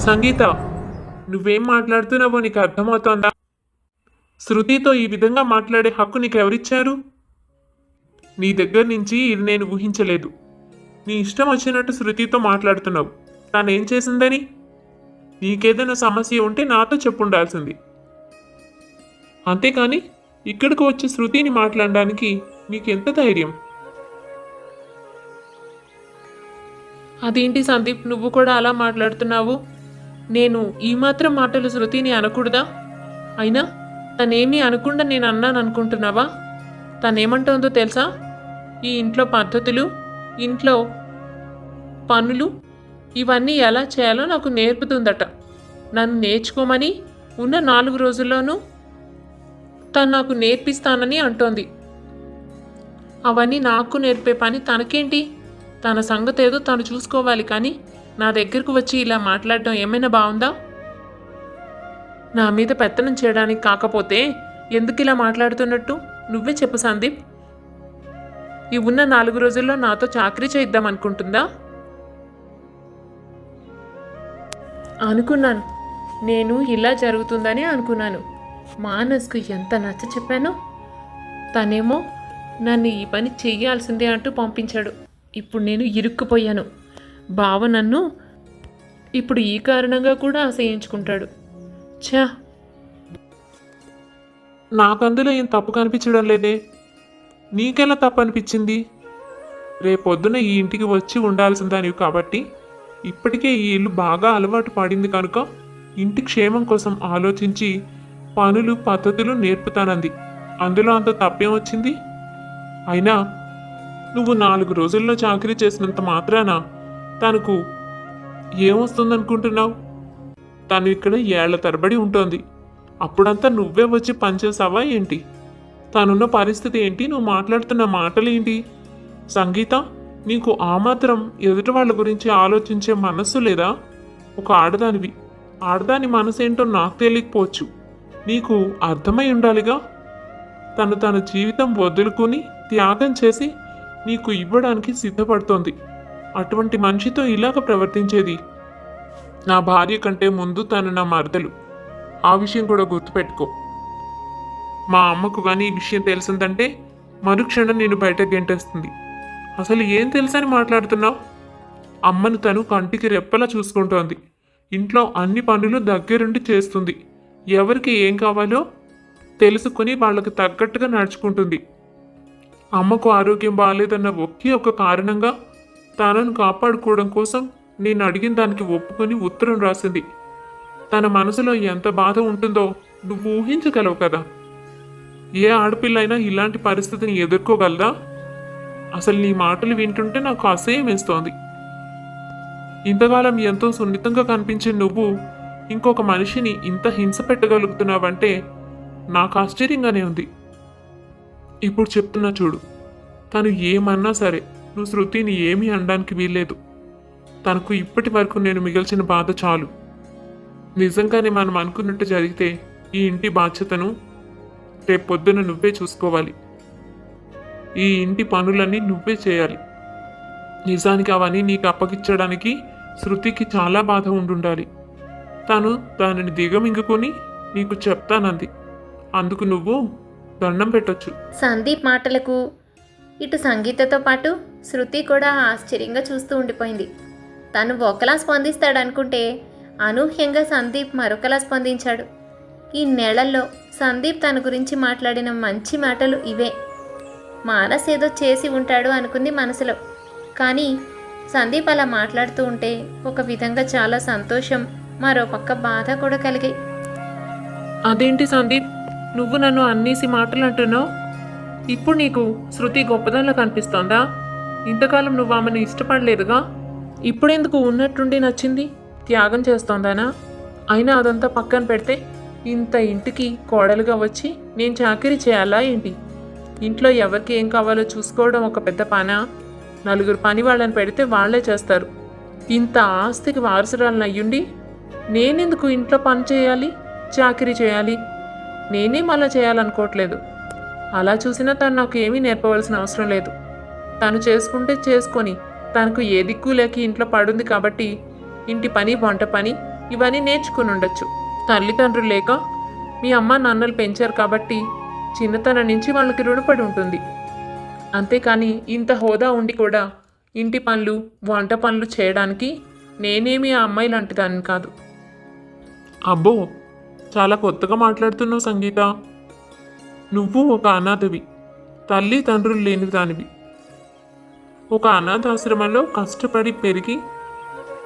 సంగీత, నువ్వేం మాట్లాడుతున్నావో నీకు అర్థమవుతోందా? శృతితో ఈ విధంగా మాట్లాడే హక్కు నీకెవరిచ్చారు? నీ దగ్గర నుంచి ఇది నేను ఊహించలేదు. నీ ఇష్టం వచ్చినట్టు శృతితో మాట్లాడుతున్నావు. తానేం చేసిందని? నీకేదైనా సమస్య ఉంటే నాతో చెప్పుండాల్సింది. అంతేకాని ఇక్కడికి వచ్చి శృతిని మాట్లాడడానికి నీకెంత ధైర్యం? అదేంటి సందీప్, నువ్వు కూడా అలా మాట్లాడుతున్నావు? నేను ఈ మాత్రం మాటలు శృతిని అనకూడదా? అయినా తనేమీ అనకుండా నేను అన్నాను అనుకుంటున్నావా? తనేమంటోందో తెలుసా? ఈ ఇంట్లో పద్ధతులు, ఇంట్లో పనులు ఇవన్నీ ఎలా చేయాలో నాకు నేర్పుతుందట. నన్ను నేర్చుకోమని ఉన్న 4 రోజుల్లోనూ తను నాకు నేర్పిస్తానని అంటోంది. అవన్నీ నాకు నేర్పే పని తనకేంటి? తన సంగతి ఏదో తను చూసుకోవాలి, కానీ నా దగ్గరకు వచ్చి ఇలా మాట్లాడటం ఏమైనా బాగుందా? నా మీద పెత్తనం చేయడానికి కాకపోతే ఎందుకు ఇలా మాట్లాడుతున్నట్టు నువ్వే చెప్పు సందీప్. ఈ ఉన్న 4 రోజుల్లో నాతో చాకరీ చేయిద్దాం అనుకుంటుందా? అనుకున్నాను, నేను ఇలా జరుగుతుందని అనుకున్నాను. మానస్కు ఎంత నచ్చ చెప్పానో. తనేమో నన్ను ఈ పని చెయ్యాల్సిందే అంటూ పంపించాడు. ఇప్పుడు నేను ఇరుక్కుపోయాను. బావ నన్ను ఇప్పుడు ఈ కారణంగా కూడా అసహించుకుంటాడు. ఛా, నాకందులో ఏం తప్పు కనిపించడం లేదే. నీకెలా తప్పు అనిపించింది? రేపొద్దున ఈ ఇంటికి వచ్చి ఉండాల్సిందానివి కాబట్టి ఇప్పటికే ఈ ఇల్లు బాగా అలవాటు పడింది కనుక ఇంటి క్షేమం కోసం ఆలోచించి పనులు పద్ధతులు నేర్పుతానంది. అందులో అంత తప్పేం వచ్చింది? అయినా నువ్వు 4 రోజుల్లో చాకరీ చేసినంత మాత్రాన తనకు ఏమొస్తుందనుకుంటున్నావు? తను ఇక్కడ ఏళ్ల తరబడి ఉంటుంది. అప్పుడంతా నువ్వే వచ్చి పనిచేసావా ఏంటి? తనున్న పరిస్థితి ఏంటి? నువ్వు మాట్లాడుతున్న మాటలు ఏంటి? సంగీత, నీకు ఆ మాత్రం ఎదుటి వాళ్ళ గురించి ఆలోచించే మనస్సు లేదా? ఒక ఆడదానివి. ఆడదాని మనసు ఏంటో నాకు తెలియకపోవచ్చు, నీకు అర్థమై ఉండాలిగా. తను తన జీవితం వదులుకొని త్యాగం చేసి నీకు ఇవ్వడానికి సిద్ధపడుతోంది. అటువంటి మనిషితో ఇలాగ ప్రవర్తించేది? నా భార్య కంటే ముందు తను నా మరదలు. ఆ విషయం కూడా గుర్తుపెట్టుకో. మా అమ్మకు కానీ ఈ విషయం తెలిసిందంటే మరుక్షణం నేను బయట గెంటేస్తుంది. అసలు ఏం తెలుసని మాట్లాడుతున్నావు? అమ్మను తను కంటికి రెప్పలా చూసుకుంటోంది. ఇంట్లో అన్ని పనులు దగ్గరుండి చేస్తుంది. ఎవరికి ఏం కావాలో తెలుసుకుని వాళ్ళకి తగ్గట్టుగా నడుచుకుంటుంది. అమ్మకు ఆరోగ్యం బాగాలేదన్న ఒకే ఒక కారణంగా తనను కాపాడుకోవడం కోసం నేను అడిగిన దానికి ఒప్పుకొని ఉత్తరం రాసింది. తన మనసులో ఎంత బాధ ఉంటుందో నువ్వు ఊహించగలవు కదా. ఏ ఆడపిల్ల అయినా ఇలాంటి పరిస్థితిని ఎదుర్కోగలదా? అసలు నీ మాటలు వింటుంటే నాకు అసహ్యం వేస్తోంది. ఇంతకాలం ఎంతో సున్నితంగా కనిపించే నువ్వు ఇంకొక మనిషిని ఇంత హింస పెట్టగలుగుతున్నావంటే నాకు ఆశ్చర్యంగానే ఉంది. ఇప్పుడు చెప్తున్నా చూడు, తను ఏమన్నా సరే నువ్వు శృతిని ఏమీ అనడానికి వీల్లేదు. తనకు ఇప్పటి వరకు నేను మిగిల్చిన బాధ చాలు. నిజంగానే మనం అనుకున్నట్టు జరిగితే ఈ ఇంటి బాధ్యతను రేపొద్దున నువ్వే చూసుకోవాలి. ఈ ఇంటి పనులన్నీ నువ్వే చేయాలి. నిజానికి అవన్నీ నీకు అప్పగించడానికి శృతికి చాలా బాధ ఉండుండాలి. తను దానిని దిగమింగుకొని నీకు చెప్తానంది. అందుకు నువ్వు దండం పెట్టొచ్చు. సందీప్ మాటలకు ఇటు సంగీతతో పాటు శృతి కూడా ఆశ్చర్యంగా చూస్తూ ఉండిపోయింది. తను ఒకలా స్పందిస్తాడనుకుంటే అనూహ్యంగా సందీప్ మరొకలా స్పందించాడు. ఈ నెలల్లో సందీప్ తన గురించి మాట్లాడిన మంచి మాటలు ఇవే. మానస్ ఏదో చేసి ఉంటాడు అనుకుంది మనసులో. కానీ సందీప్ అలా మాట్లాడుతూ ఉంటే ఒక విధంగా చాలా సంతోషం, మరో పక్క బాధ కూడా కలిగాయి. అదేంటి సందీప్, నువ్వు నన్ను అన్నేసి మాటలు అంటున్నావు? ఇప్పుడు నీకు శృతి గొప్పదానిలో కనిపిస్తోందా? ఇంతకాలం నువ్వు ఆమెను ఇష్టపడలేదుగా. ఇప్పుడెందుకు ఉన్నట్టుండి నచ్చింది? త్యాగం చేస్తోందానా? అయినా అదంతా పక్కన పెడితే ఇంత ఇంటికి కోడలుగా వచ్చి నేను చాకరీ చేయాలా ఏంటి? ఇంట్లో ఎవరికి ఏం కావాలో చూసుకోవడం ఒక పెద్ద పనా? 4 పని వాళ్ళని పెడితే వాళ్లే చేస్తారు. ఇంత ఆస్తికి వారసురాలను అయ్యుండి నేనెందుకు ఇంట్లో పని చేయాలి, చాకరీ చేయాలి? నేనేం అలా చేయాలనుకోవట్లేదు. అలా చూసినా తను నాకు ఏమీ నేర్పవలసిన అవసరం లేదు. తను చేసుకుంటే చేసుకొని, తనకు ఏ దిక్కు లేక ఇంట్లో పడుంది కాబట్టి ఇంటి పని, వంట పని, ఇవన్నీ నేర్చుకుని ఉండొచ్చు. తల్లిదండ్రులు లేక మీ అమ్మ నాన్నలు పెంచారు కాబట్టి చిన్నతనం నుంచి వాళ్ళకి రుణపడి ఉంటుంది. అంతేకాని ఇంత హోదా ఉండి కూడా ఇంటి పనులు వంట పనులు చేయడానికి నేనేమి ఆ అమ్మాయి లాంటి దాన్ని కాదు. అబ్బో, చాలా కొత్తగా మాట్లాడుతున్నావు సంగీత. నువ్వు ఒక అనాథవి, తల్లి తండ్రులు లేని దానివి. ఒక అనాథాశ్రమంలో కష్టపడి పెరిగి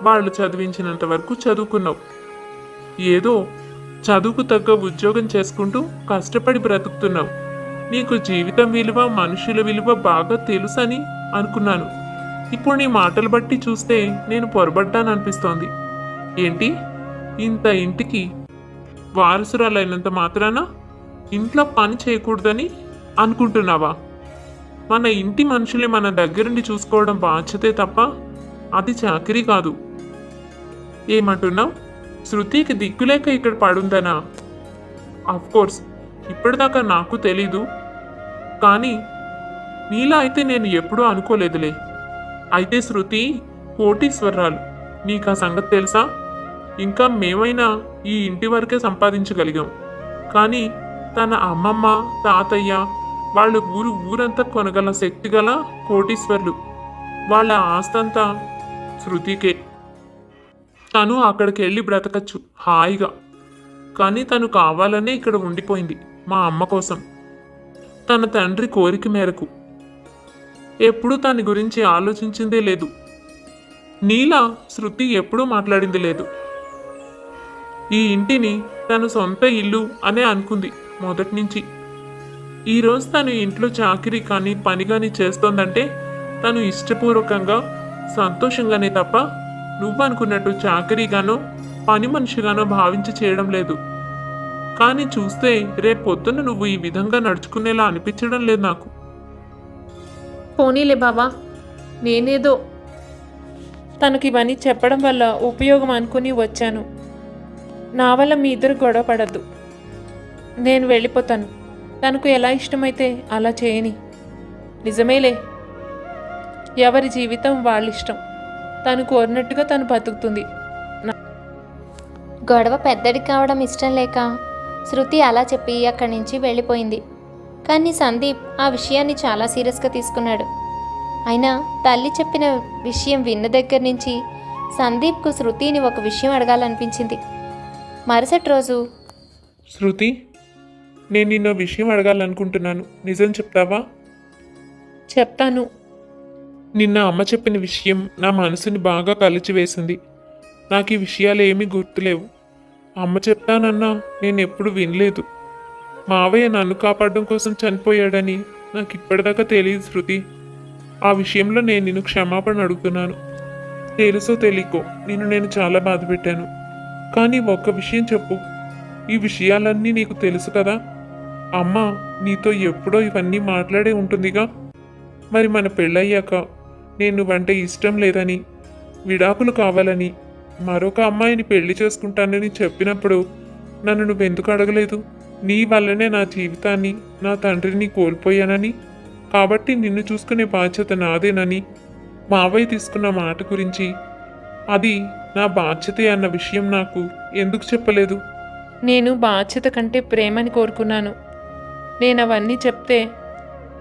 వాళ్ళు చదివించినంత వరకు చదువుకున్నావు. ఏదో చదువుకు తగ్గ ఉద్యోగం చేసుకుంటూ కష్టపడి బ్రతుకుతున్నావు. నీకు జీవితం విలువ, మనుషుల విలువ బాగా తెలుసని అనుకున్నాను. ఇప్పుడు నీ మాటలు బట్టి చూస్తే నేను పొరబడ్డాననిపిస్తోంది. ఏంటి, ఇంత ఇంటికి వారసురాలైనంత మాత్రాన ఇంట్లో పని చేయకూడదని అనుకుంటున్నావా? మన ఇంటి మనుషులే మన దగ్గరుండి చూసుకోవడం బాధ్యతే తప్ప అది చాకరీ కాదు. ఏమంటున్నావు? శృతికి దిక్కులేక ఇక్కడ పడుందనా? కోర్స్ ఇప్పటిదాకా నాకు తెలీదు, కానీ నీలా అయితే నేను ఎప్పుడూ అనుకోలేదులే. అయితే శృతి కోటీశ్వరరాలు, నీకు ఆ సంగతి తెలుసా? ఇంకా మేమైనా ఈ ఇంటి వరకే సంపాదించగలిగాం, కానీ తన అమ్మమ్మ తాతయ్య వాళ్ళు ఊరంతా కొనగల శక్తి గల కోటీశ్వర్లు. వాళ్ళ ఆస్తంతా శృతికే. తను అక్కడికి వెళ్ళి బ్రతకచ్చు హాయిగా, కానీ తను కావాలనే ఇక్కడ ఉండిపోయింది మా అమ్మ కోసం, తన తండ్రి కోరిక మేరకు. ఎప్పుడూ తన గురించి ఆలోచించిందే లేదు. నీలా శృతి ఎప్పుడూ మాట్లాడింది లేదు. ఈ ఇంటిని తను సొంత ఇల్లు అనే అనుకుంది మొదటి నుంచి. ఈరోజు తను ఇంట్లో చాకిరీ కానీ పని కానీ చేస్తోందంటే తను ఇష్టపూర్వకంగా సంతోషంగానే తప్ప నువ్వనుకున్నట్టు చాకరీగానో పని మనిషిగానో భావించి చేయడం లేదు. కానీ చూస్తే రేపు పొద్దున్న నువ్వు ఈ విధంగా నడుచుకునేలా అనిపించడం లేదు నాకు. పోనీలే బావా, నేనేదో తనకి ఇవన్నీ చెప్పడం వల్ల ఉపయోగం అనుకుని వచ్చాను. నా వల్ల మీ ఇద్దరు గొడవ పడద్దు. నేను వెళ్ళిపోతాను. తనకు ఎలా ఇష్టమైతే అలా చేయని. నిజమేలే, ఎవరి జీవితం వాళ్ళ ఇష్టం. తను కోరినట్టుగా తను బతుకుతుంది. గొడవ పెద్దది కావడం ఇష్టం లేక శృతి అలా చెప్పి అక్కడి నుంచి వెళ్ళిపోయింది. కానీ సందీప్ ఆ విషయాన్ని చాలా సీరియస్గా తీసుకున్నాడు. అయినా తల్లి చెప్పిన విషయం విన్న దగ్గర నుంచి సందీప్కు శృతిని ఒక విషయం అడగాలనిపించింది. మరుసటి రోజు, శృతి, నేను నిన్న విషయం అడగాలనుకుంటున్నాను, నిజం చెప్తావా? చెప్తాను. నిన్న అమ్మ చెప్పిన విషయం నా మనసుని బాగా కలిచివేసింది. నాకు ఈ విషయాలు ఏమీ గుర్తులేవు. అమ్మ చెప్తానన్నా నేను ఎప్పుడు వినలేదు. మావయ్య నన్ను కాపాడడం కోసం చనిపోయాడని నాకు ఇప్పటిదాకా తెలియదు శృతి. ఆ విషయంలో నేను నిన్ను క్షమాపణ అడుగుతున్నాను. తెలుసో తెలియకో నేను చాలా బాధ పెట్టాను. కానీ ఒక్క విషయం చెప్పు, ఈ విషయాలన్నీ నీకు తెలుసు కదా? అమ్మ నీతో ఎప్పుడో ఇవన్నీ మాట్లాడే ఉంటుందిగా. మరి మన పెళ్ళయ్యాక నేను నువ్వంటే ఇష్టం లేదని, విడాకులు కావాలని, మరొక అమ్మాయిని పెళ్లి చేసుకుంటానని చెప్పినప్పుడు నన్ను నువ్వెందుకు అడగలేదు? నీ వల్లనే నా జీవితాన్ని, నా తండ్రిని కోల్పోయానని, కాబట్టి నిన్ను చూసుకునే బాధ్యత నాదేనని మావయ్య తీసుకున్న మాట గురించి, అది నా బాధ్యతే అన్న విషయం నాకు ఎందుకు చెప్పలేదు? నేను బాధ్యత కంటే ప్రేమని కోరుకున్నాను. నేను అవన్నీ చెప్తే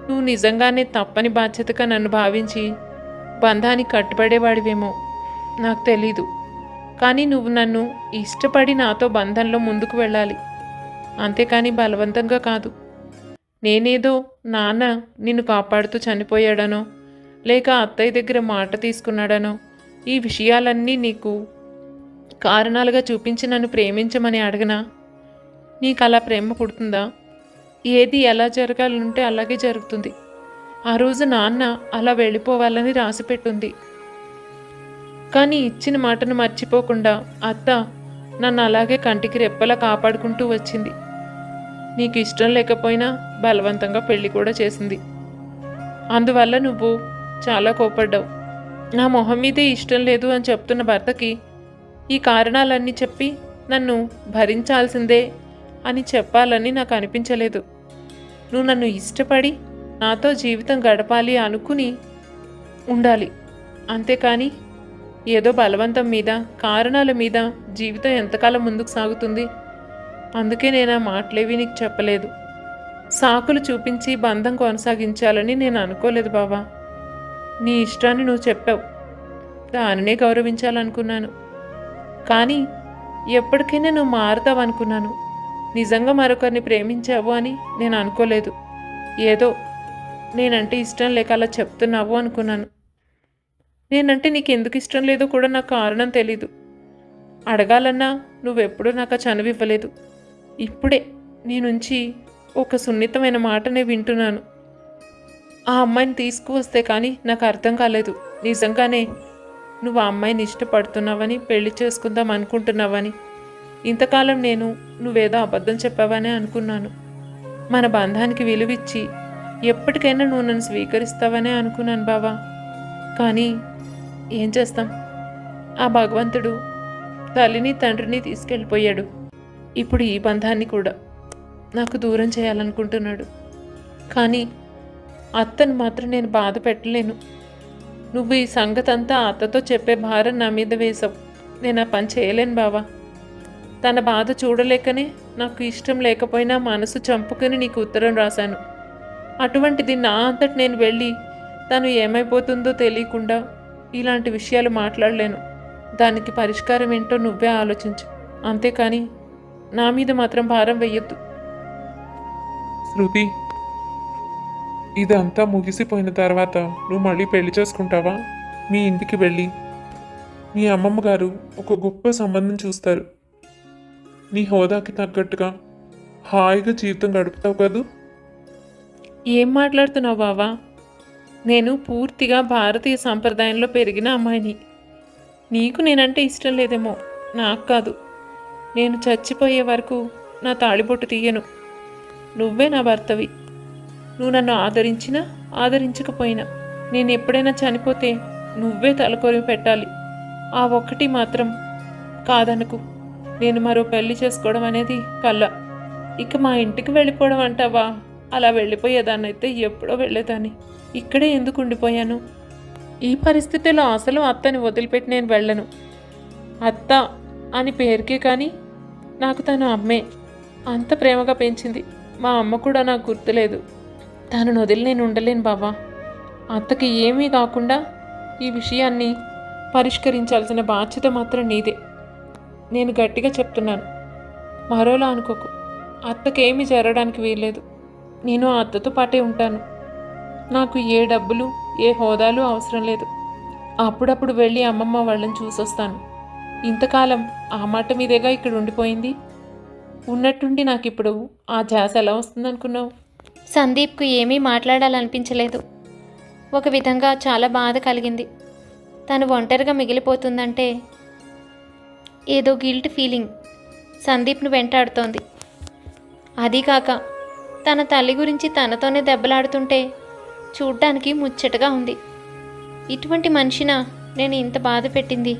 నువ్వు నిజంగానే తప్పని బాధ్యతగా నన్ను భావించి బంధానికి కట్టుబడేవాడివేమో, నాకు తెలీదు. కానీ నువ్వు నన్ను ఇష్టపడి నాతో బంధంలో ముందుకు వెళ్ళాలి, అంతేకాని బలవంతంగా కాదు. నేనేదో నాన్న నిన్ను కాపాడుతూ చనిపోయాడనో, లేక అత్తయ్య దగ్గర మాట తీసుకున్నాడనో ఈ విషయాలన్నీ నీకు కారణాలుగా చూపించి నన్ను ప్రేమించమని అడగనా? నీకు అలా ప్రేమ పుడుతుందా? ఏది ఎలా జరగాలంటే అలాగే జరుగుతుంది. ఆ రోజు నాన్న అలా వెళ్ళిపోవాలని రాసిపెట్టుంది. కానీ ఇచ్చిన మాటను మర్చిపోకుండా అత్త నన్ను అలాగే కంటికి రెప్పలా కాపాడుకుంటూ వచ్చింది. నీకు ఇష్టం లేకపోయినా బలవంతంగా పెళ్లి కూడా చేసింది. అందువల్ల నువ్వు చాలా కోపడ్డావు. నా మొహం మీదే ఇష్టం లేదు అని చెప్తున్న భర్తకి ఈ కారణాలన్నీ చెప్పి నన్ను భరించాల్సిందే అని చెప్పాలని నాకు అనిపించలేదు. నువ్వు నన్ను ఇష్టపడి నాతో జీవితం గడపాలి అనుకుని ఉండాలి, అంతేకాని ఏదో బలవంతం మీద, కారణాల మీద జీవితం ఎంతకాలం ముందుకు సాగుతుంది? అందుకే నేను ఆ మాటలేవి నీకు చెప్పలేదు. సాకులు చూపించి బంధం కొనసాగించాలని నేను అనుకోలేదు బావా. నీ ఇష్టాన్ని నువ్వు చెప్పావు, దానినే గౌరవించాలనుకున్నాను. కానీ ఎప్పటికైనా నువ్వు మారుతావనుకున్నాను. నిజంగా మరొకరిని ప్రేమించావు అని నేను అనుకోలేదు. ఏదో నేనంటే ఇష్టం లేక అలా చెప్తున్నావు అనుకున్నాను. నేనంటే నీకు ఎందుకు ఇష్టం లేదో కూడా నాకు కారణం తెలీదు. అడగాలన్నా నువ్వెప్పుడూ నాకు చనువు ఇవ్వలేదు. ఇప్పుడే నీ నుంచి ఒక సున్నితమైన మాటనే వింటున్నాను. ఆ అమ్మాయిని తీసుకువస్తే కానీ నాకు అర్థం కాలేదు. నిజంగానే నువ్వు ఆ అమ్మాయిని ఇష్టపడుతున్నావని, పెళ్లి చేసుకుందాం అనుకుంటున్నావని. ఇంతకాలం నేను నువ్వేదో అబద్ధం చెప్పావనే అనుకున్నాను. మన బంధానికి విలువిచ్చి ఎప్పటికైనా నువ్వు నన్ను స్వీకరిస్తావనే అనుకున్నాను బావా. కానీ ఏం చేస్తాం, ఆ భగవంతుడు తల్లిని తండ్రిని తీసుకెళ్ళిపోయాడు. ఇప్పుడు ఈ బంధాన్ని కూడా నాకు దూరం చేయాలనుకుంటున్నాడు. కానీ అత్తను మాత్రం నేను బాధ పెట్టలేను. నువ్వు ఈ సంగతంతా అత్తతో చెప్పే భారం నా మీద వేసావు. నేను ఆ పని చేయలేను బావా. తన బాధ చూడలేకనే నాకు ఇష్టం లేకపోయినా మనసు చంపుకొని నీకు ఉత్తరం రాశాను. అటువంటిది నా అంతటి నేను వెళ్ళి తను ఏమైపోతుందో తెలియకుండా ఇలాంటి విషయాలు మాట్లాడలేను. దానికి పరిష్కారం ఏంటో నువ్వే ఆలోచించు. అంతేకాని నా మీద మాత్రం భారం వెయ్యొద్దు. శృతి, ఇదంతా ముగిసిపోయిన తర్వాత నువ్వు మళ్ళీ పెళ్లి చేసుకుంటావా? మీ ఇంటికి వెళ్ళి మీ అమ్మమ్మ గారు ఒక గొప్ప సంబంధం చూస్తారు. నీ హోదాకి తగ్గట్టుగా హాయిగా జీవితం గడుపుతావు కదూ? ఏం మాట్లాడుతున్నావు బావా? నేను పూర్తిగా భారతీయ సంప్రదాయంలో పెరిగిన అమ్మాయిని. నీకు నేనంటే ఇష్టం లేదేమో, నాకు కాదు. నేను చచ్చిపోయే వరకు నా తాళిబొట్టు తీయను. నువ్వే నా భర్తవి. నువ్వు నన్ను ఆదరించినా ఆదరించకపోయినా నేను ఎప్పుడైనా చనిపోతే నువ్వే తలకొరివి పెట్టాలి. ఆ ఒక్కటి మాత్రం కాదనుకు. నేను మరో పెళ్లి చేసుకోవడం అనేది కళ్ళ. ఇక మా ఇంటికి వెళ్ళిపోవడం అంటావా? అలా వెళ్ళిపోయేదాన్నైతే ఎప్పుడో వెళ్ళేదాన్ని. ఇక్కడే ఎందుకు ఉండిపోయాను? ఈ పరిస్థితిలో అసలు అత్తని వదిలిపెట్టి నేను వెళ్ళను. అత్త అని పేరుకే కానీ నాకు తను అమ్మే. అంత ప్రేమగా పెంచింది. మా అమ్మ కూడా నాకు గుర్తులేదు. తనను వదిలి నేను ఉండలేను బావా. అత్తకి ఏమీ కాకుండా ఈ విషయాన్ని పరిష్కరించాల్సిన బాధ్యత మాత్రం నీదే. నేను గట్టిగా చెప్తున్నాను, మరోలా అనుకోకు. అత్తకేమీ జరగడానికి వీల్లేదు. నేను ఆ అత్తతో పాటే ఉంటాను. నాకు ఏ డబ్బులు ఏ హోదాలు అవసరం లేదు. అప్పుడప్పుడు వెళ్ళి అమ్మమ్మ వాళ్ళని చూసొస్తాను. ఇంతకాలం ఆ మాట మీదేగా ఇక్కడ ఉండిపోయింది. ఉన్నట్టుండి నాకు ఇప్పుడు ఆ ధ్యాస ఎలా వస్తుందనుకున్నావు? సందీప్కు ఏమీ మాట్లాడాలనిపించలేదు. ఒక విధంగా చాలా బాధ కలిగింది. తను ఒంటరిగా మిగిలిపోతుందంటే ఏదో గిల్ట్ ఫీలింగ్ సందీప్ను వెంటాడుతోంది. అదీకాక తన తల్లి గురించి తనతోనే దెబ్బలాడుతుంటే చూడ్డానికి ముచ్చటగా ఉంది. ఇటువంటి మనిషినా నేను ఇంత బాధ పెట్టింది?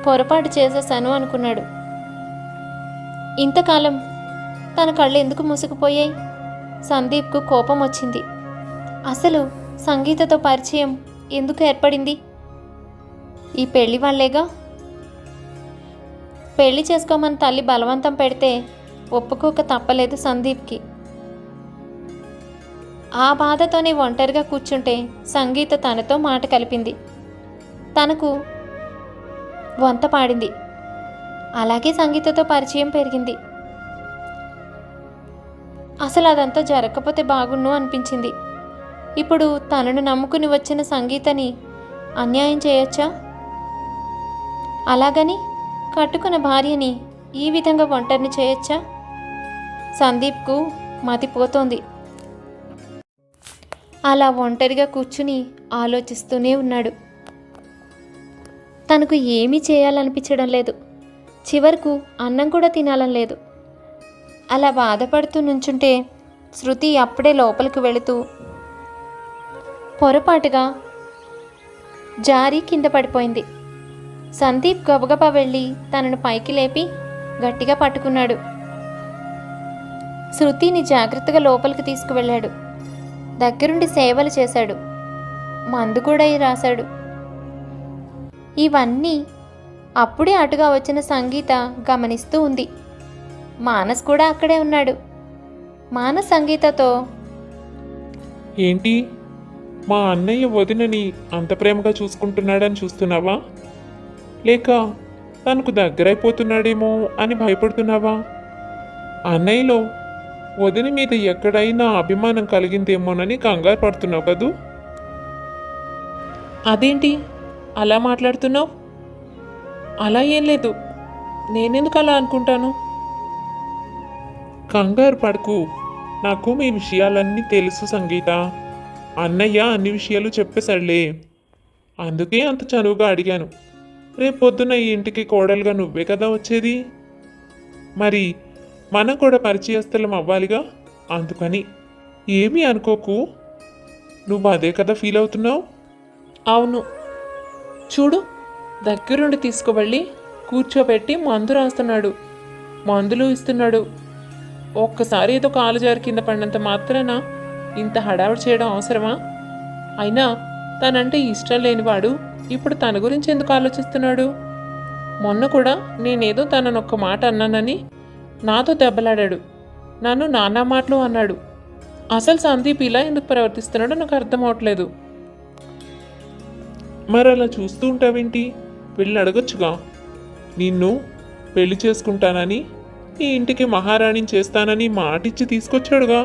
పొరపాటు చేసేసాను అనుకున్నాడు. ఇంతకాలం తన కళ్ళు ఎందుకు మూసుకుపోయాయి? సందీప్కు కోపం వచ్చింది. అసలు సంగీతతో పరిచయం ఎందుకు ఏర్పడింది? ఈ పెళ్లి వాళ్ళేగా. పెళ్లి చేసుకోమని తల్లి బలవంతం పెడితే ఒప్పుకోక తప్పలేదు సందీప్కి. ఆ బాధతోనే ఒంటరిగా కూర్చుంటే సంగీత తనతో మాట కలిపింది. తనకు వంత పాడింది. అలాగే సంగీతతో పరిచయం పెరిగింది. అసలు అదంతా జరగకపోతే బాగుండు అనిపించింది. ఇప్పుడు తనను నమ్ముకుని వచ్చిన సంగీతని అన్యాయం చేయొచ్చా? అలాగని కట్టుకున్న భార్యని ఈ విధంగా ఒంటరిని చేయొచ్చా? సందీప్కు మతిపోతోంది. అలా ఒంటరిగా కూర్చుని ఆలోచిస్తూనే ఉన్నాడు. తనకు ఏమీ చేయాలనిపించడం లేదు. చివరకు అన్నం కూడా తినాలని లేదు. అలా బాధపడుతూ నుంచుంటే శృతి అప్పుడే లోపలికి వెళుతూ పొరపాటుగా జారి కింద పడిపోయింది. సందీప్ గబగబా వెళ్ళి తనను పైకి లేపి గట్టిగా పట్టుకున్నాడు. శృతిని జాగ్రత్తగా లోపలికి తీసుకువెళ్ళాడు. దగ్గరుండి సేవలు చేశాడు. మందు కూడా రాశాడు. ఇవన్నీ అప్పుడే అటుగా వచ్చిన సంగీత గమనిస్తూ ఉంది. మానస్ కూడా అక్కడే ఉన్నాడు. మానస్ సంగీతతో, ఏంటి, మా అన్నయ్య వదినని అంత ప్రేమగా చూసుకుంటున్నాడని చూస్తున్నావా, లేక తనకు దగ్గరైపోతున్నాడేమో అని భయపడుతున్నావా? అన్నయ్యలో వదిన మీద ఎక్కడైనా అభిమానం కలిగిందేమోనని కంగారు పడుతున్నావు కదూ? అదేంటి అలా మాట్లాడుతున్నావు? అలా ఏం లేదు. నేనెందుకు అలా అనుకుంటాను? కంగారు పడకు, నాకు మీ విషయాలన్నీ తెలుసు సంగీత. అన్నయ్య అన్ని విషయాలు చెప్పేశాడులే, అందుకే అంత చనువుగా అడిగాను. రేపొద్దున ఈ ఇంటికి కోడలుగా నువ్వే కదా వచ్చేది, మరి మనం కూడా పరిచయస్థలం అవ్వాలిగా, అందుకని ఏమీ అనుకోకు. నువ్వు అదే కదా ఫీల్ అవుతున్నావు? అవును. చూడు, దగ్గరుండి తీసుకువెళ్ళి కూర్చోబెట్టి మందు రాస్తున్నాడు, మందులు ఇస్తున్నాడు. ఒక్కసారి ఏదో కాలు జారి కింద పడినంత మాత్రాన ఇంత హడావుడి చేయడం అవసరమా? అయినా తనంటే ఇష్టం లేనివాడు ఇప్పుడు తన గురించి ఎందుకు ఆలోచిస్తున్నాడు? మొన్న కూడా నేనేదో తననొక్క మాట అన్నానని నాతో దెబ్బలాడాడు, నన్ను నానా మాటలు అన్నాడు. అసలు సందీప్ ఇలా ఎందుకు ప్రవర్తిస్తున్నాడో నాకు అర్థం అవట్లేదు. మరి అలా చూస్తూ ఉంటావేంటి? వెళ్ళి అడగొచ్చుగా. నిన్ను పెళ్లి చేసుకుంటానని, ఈ ఇంటికి మహారాణిని చేస్తానని మాటిచ్చి తీసుకొచ్చాడుగా.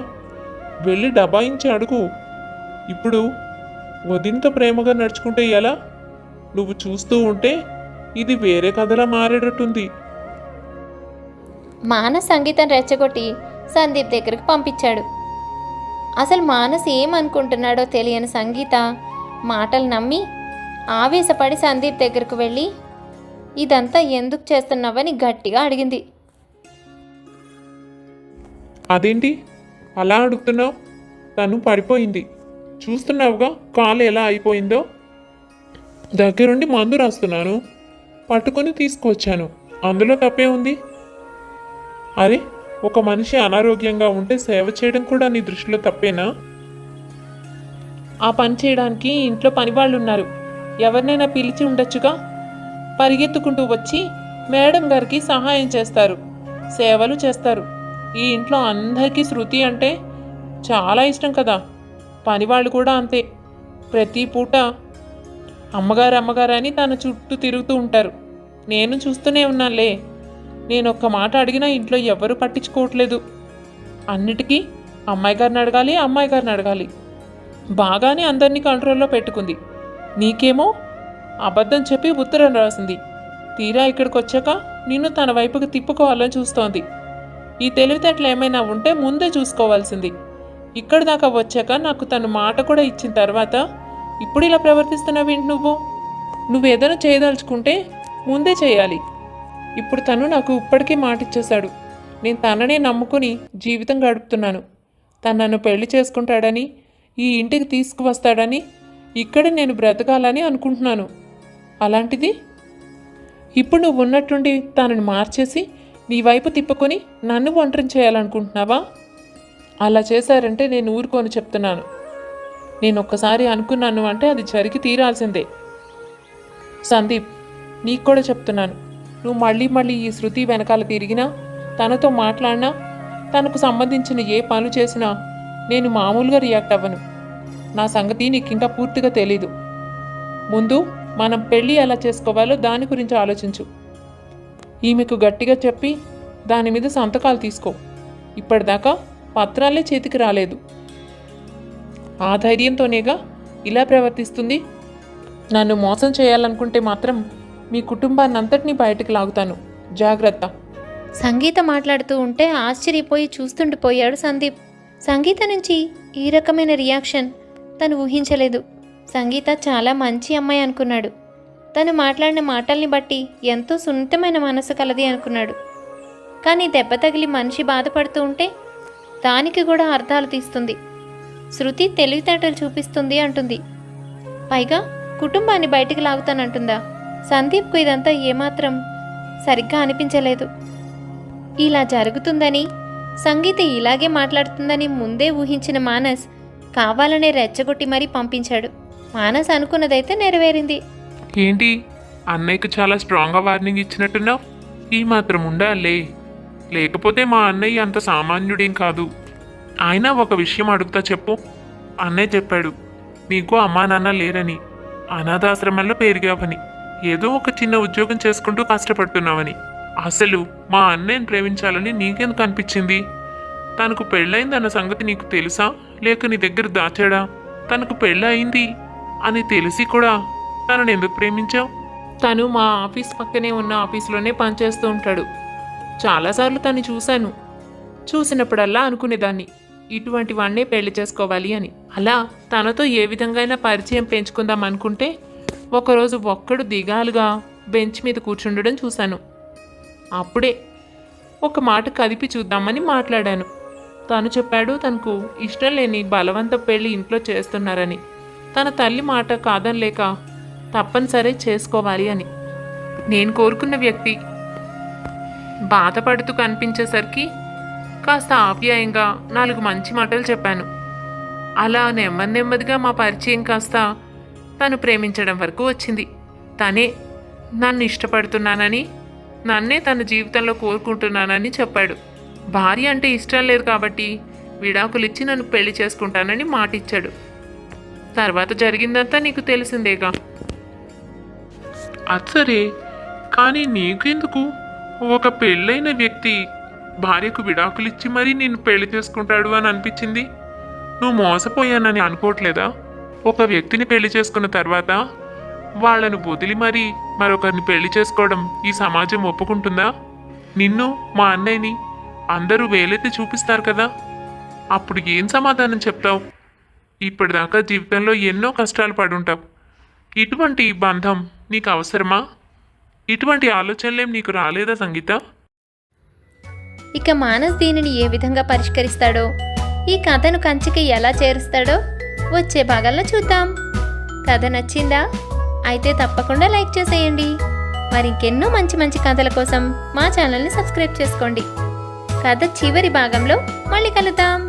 వెళ్ళి డబాయించి అడుగు. ఇప్పుడు వదినతో ప్రేమగా నడుచుకుంటే ఎలా? నువ్వు చూస్తూ ఉంటే ఇది వేరే కథలా మారేటట్టుంది. మానస్ సంగీతం రెచ్చగొట్టి సందీప్ దగ్గరికి పంపించాడు. అసలు మానస్ ఏమనుకుంటున్నాడో తెలియని సంగీత మాటలు నమ్మి ఆవేశపడి సందీప్ దగ్గరకు వెళ్ళి ఇదంతా ఎందుకు చేస్తున్నావని గట్టిగా అడిగింది. అదేంటి అలా అడుగుతున్నావు? తను పడిపోయింది, చూస్తున్నావుగా కాలు ఎలా అయిపోయిందో. దగ్గరుండి మందు రాస్తున్నాను, పట్టుకొని తీసుకొచ్చాను, అందులో తప్పే ఉంది? అరే, ఒక మనిషి అనారోగ్యంగా ఉంటే సేవ చేయడం కూడా నీ దృష్టిలో తప్పేనా? ఆ పని చేయడానికి ఇంట్లో పనివాళ్ళు ఉన్నారు, ఎవరినైనా పిలిచి ఉండొచ్చుగా. పరిగెత్తుకుంటూ వచ్చి మేడం గారికి సహాయం చేస్తారు, సేవలు చేస్తారు. ఈ ఇంట్లో అందరికీ శృతి అంటే చాలా ఇష్టం కదా. పనివాళ్ళు కూడా అంతే. ప్రతి పూట అమ్మగారు అమ్మగారు అని తన చుట్టూ తిరుగుతూ ఉంటారు. నేను చూస్తూనే ఉన్నానులే. నేను ఒక్క మాట అడిగినా ఇంట్లో ఎవరు పట్టించుకోవట్లేదు. అన్నిటికీ అమ్మాయి గారిని అడగాలి, అమ్మాయి గారిని అడగాలి. బాగానే అందరినీ కంట్రోల్లో పెట్టుకుంది. నీకేమో అబద్ధం చెప్పి ఉత్తరం రాసింది. తీరా ఇక్కడికి వచ్చాక నిన్ను తన వైపుకి తిప్పుకోవాలని చూస్తోంది. ఈ తెలివితేటలు ఏమైనా ఉంటే ముందే చూసుకోవాల్సింది. ఇక్కడి దాకా వచ్చాక నాకు తను మాట కూడా ఇచ్చిన తర్వాత ఇప్పుడు ఇలా ప్రవర్తిస్తున్నావేంటి నువ్వు? నువ్వేదైనా చేయదలుచుకుంటే ముందే చేయాలి. ఇప్పుడు తను నాకు ఇప్పటికీ మాట ఇచ్చేశాడు. నేను తననే నమ్ముకుని జీవితం గడుపుతున్నాను. తను నన్ను పెళ్లి చేసుకుంటాడని, ఈ ఇంటికి తీసుకువస్తాడని, ఇక్కడ నేను బ్రతకాలని అనుకుంటున్నాను. అలాంటిది ఇప్పుడు నువ్వు ఉన్నట్టుండి తనని మార్చేసి నీ వైపు తిప్పుకొని నన్ను ఒంటరిని చేయాలనుకుంటున్నావా? అలా చేశారంటే నేను ఊరుకొని చెప్తున్నాను. నేను ఒక్కసారి అనుకున్నాను అంటే అది జరిగి తీరాల్సిందే. సందీప్, నీకు కూడా చెప్తున్నాను. నువ్వు మళ్ళీ మళ్ళీ ఈ శృతి వెనకాల తిరిగినా, తనతో మాట్లాడినా, తనకు సంబంధించిన ఏ పనులు చేసినా నేను మామూలుగా రియాక్ట్ అవ్వను. నా సంగతి నీకు ఇంకా పూర్తిగా తెలీదు. ముందు మనం పెళ్ళి ఎలా చేసుకోవాలో దాని గురించి ఆలోచించు. ఈమెకు గట్టిగా చెప్పి దాని మీద సంతకాలు తీసుకో. ఇప్పటిదాకా పత్రాలే చేతికి రాలేదు. ఆ ధైర్యంతోనేగా ఇలా ప్రవర్తిస్తుంది. నన్ను మోసం చేయాలనుకుంటే మాత్రం మీ కుటుంబాన్ని అంతటినీ బయటకు లాగుతాను, జాగ్రత్త. సంగీత మాట్లాడుతూ ఉంటే ఆశ్చర్యపోయి చూస్తుండిపోయాడు సందీప్. సంగీత నుంచి ఈ రకమైన రియాక్షన్ తను ఊహించలేదు. సంగీత చాలా మంచి అమ్మాయి అనుకున్నాడు. తను మాట్లాడిన మాటల్ని బట్టి ఎంతో సున్నితమైన మనసు కలది అనుకున్నాడు. కానీ దెబ్బ తగిలి మనిషి బాధపడుతూ ఉంటే దానికి కూడా అర్థాలు తీస్తుంది. శృతి తెలివితేటలు చూపిస్తుంది అంటుంది. పైగా కుటుంబాన్ని బయటికి లాగుతానంటుందా? సందీప్కు ఇదంతా ఏమాత్రం సరిగ్గా అనిపించలేదు. ఇలా జరుగుతుందని, సంగీత ఇలాగే మాట్లాడుతుందని ముందే ఊహించిన మానస్ కావాలనే రెచ్చగొట్టి మరీ పంపించాడు. మానస్ అనుకున్నదైతే నెరవేరింది. ఏంటి అన్నయ్యకు చాలా స్ట్రాంగ్గా వార్నింగ్ ఇచ్చినట్టున్నావు. ఈ మాత్రం ఉండాలే, లేకపోతే మా అన్నయ్య అంత సామాన్యుడేం కాదు. ఆయన ఒక విషయం అడుగుతా చెప్పు. అన్నయ్య చెప్పాడు నీకు అమ్మా నాన్న లేరని, అనాథాశ్రమంలో పెరిగావని, ఏదో ఒక చిన్న ఉద్యోగం చేసుకుంటూ కష్టపడుతున్నావని. అసలు మా అన్నయ్యని ప్రేమించాలని నీకెందుకు అనిపించింది? తనకు పెళ్ళయిందన్న సంగతి నీకు తెలుసా, లేక నీ దగ్గర దాచాడా? తనకు పెళ్ళయింది అని తెలిసి కూడా తనని ఎందుకు ప్రేమించావు? తను మా ఆఫీస్ పక్కనే ఉన్న ఆఫీస్లోనే పనిచేస్తూ ఉంటాడు. చాలాసార్లు తను చూశాను. చూసినప్పుడల్లా అనుకునేదాన్ని ఇటువంటి వాడినే పెళ్లి చేసుకోవాలి అని. అలా తనతో ఏ విధంగా పరిచయం పెంచుకుందాం అనుకుంటే ఒకరోజు ఒక్కడు దిగాలుగా బెంచ్ మీద కూర్చుండడం చూశాను. అప్పుడే ఒక మాట కదిపి చూద్దామని మాట్లాడాను. తను చెప్పాడు తనకు ఇష్టం లేని బలవంత పెళ్లి ఇంట్లో చేస్తున్నారని, తన తల్లి మాట కాదనలేక తప్పనిసరి చేసుకోవాలి అని. నేను కోరుకున్న వ్యక్తి బాధపడుతూ కనిపించేసరికి కాస్త ఆప్యాయంగా 4 మంచి మాటలు చెప్పాను. అలా నెమ్మదిగా మా పరిచయం కాస్త తను ప్రేమించడం వరకు వచ్చింది. తనే నన్ను ఇష్టపడుతున్నానని, నన్నే తన జీవితంలో కోరుకుంటున్నానని చెప్పాడు. భార్య అంటే ఇష్టం లేదు కాబట్టి విడాకులిచ్చి నన్ను పెళ్లి చేసుకుంటానని మాటిచ్చాడు. తర్వాత జరిగిందంతా నీకు తెలిసిందేగా. అచ్చరే, కానీ నీకెందుకు ఒక పెళ్ళైన వ్యక్తి భార్యకు విడాకులిచ్చి మరీ నిన్ను పెళ్లి చేసుకుంటాడు అని అనిపించింది? నువ్వు మోసపోయానని అనుకోవట్లేదా? ఒక వ్యక్తిని పెళ్లి చేసుకున్న తర్వాత వాళ్ళను వదిలి మరీ మరొకరిని పెళ్లి చేసుకోవడం ఈ సమాజం ఒప్పుకుంటుందా? నిన్ను మా అన్నయ్యని అందరూ వేలెత్తి చూపిస్తారు కదా, అప్పుడు ఏం సమాధానం చెప్తావు? ఇప్పటిదాకా జీవితంలో ఎన్నో కష్టాలు పడుంటావు. ఇటువంటి బంధం నీకు అవసరమా? ఇటువంటి ఆలోచనలేం నీకు రాలేదా సంగీత? ఇక మానస్ దీనిని ఏ విధంగా పరిష్కరిస్తాడో, ఈ కథను కంచికి ఎలా చేరుస్తాడో వచ్చే భాగాల్లో చూద్దాం. కథ నచ్చిందా? అయితే తప్పకుండా లైక్ చేసేయండి. మరింకెన్నో మంచి మంచి కథల కోసం మా ఛానల్ని సబ్స్క్రైబ్ చేసుకోండి. కథ చివరి భాగంలో మళ్ళీ కలుద్దాం.